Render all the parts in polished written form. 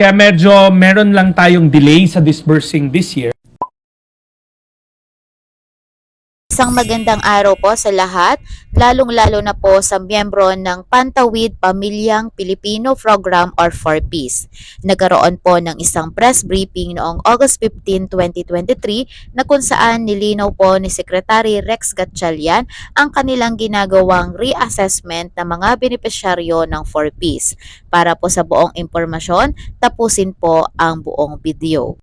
Kaya medyo meron lang tayong delay sa disbursing this year. Isang magandang araw po sa lahat, lalong-lalo na po sa miyembro ng Pantawid Pamilyang Pilipino Program or 4Ps. Nagkaroon po ng isang press briefing noong August 15, 2023 na kung saan nilinaw po ni Secretary Rex Gatchalian ang kanilang ginagawang reassessment ng mga benepisyaryo ng 4Ps. Para po sa buong impormasyon, tapusin po ang buong video.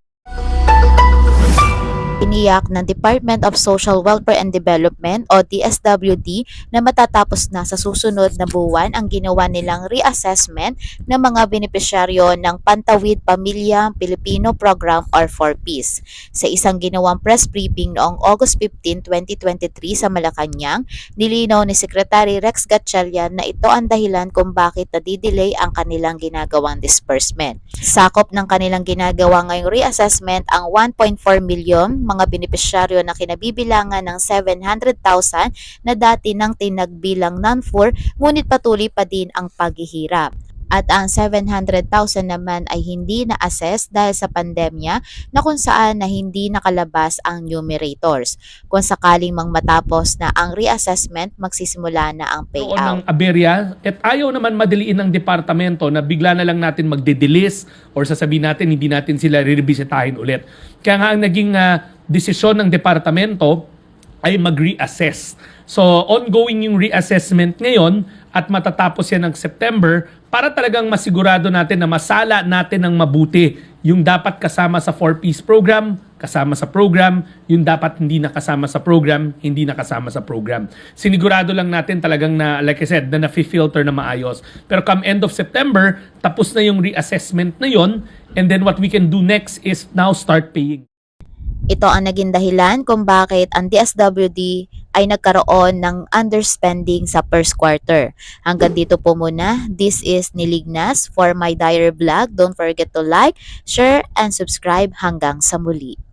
Iniyak ng Department of Social Welfare and Development o DSWD na matatapos na sa susunod na buwan ang ginawa nilang reassessment ng mga benepisyaryo ng Pantawid Pamilyang Pilipino Program or 4Ps. Sa isang ginawang press briefing noong August 15, 2023 sa Malacanang, nilinaw ni Secretary Rex Gatchalian na ito ang dahilan kung bakit nadidelay ang kanilang ginagawang disbursement. Sakop ng kanilang ginagawa ngayong reassessment ang 1.4 million mga benepisyaryo na kinabibilangan ng 700,000 na dati nang tinagbilang non-4 ngunit patuloy pa din ang paghihirap. At ang 700,000 naman ay hindi na-assess dahil sa pandemya na kung saan na hindi nakalabas ang numerators. Kung sakaling mang matapos na ang reassessment, magsisimula na ang payout. Ng aberya at ayaw naman madaliin ng departamento na bigla na lang natin magdidelis or sasabihin natin hindi natin sila re-revisitahin ulit. Kaya nga ang naging desisyon ng departamento ay mag-reassess. So ongoing yung reassessment ngayon at matatapos yan ng September para talagang masigurado natin na masala natin ng mabuti yung dapat kasama sa 4Ps program, kasama sa program, yung dapat hindi nakasama sa program, hindi nakasama sa program. Sinigurado lang natin talagang na, like I said, na na-filter na maayos. Pero come end of September, tapos na yung reassessment na yon, and then what we can do next is now start paying. Ito ang naging dahilan kung bakit ang DSWD ay nagkaroon ng underspending sa first quarter. Hanggang dito po muna. This is Nilignas for my Diary Vlog. Don't forget to like, share, and subscribe hanggang sa muli.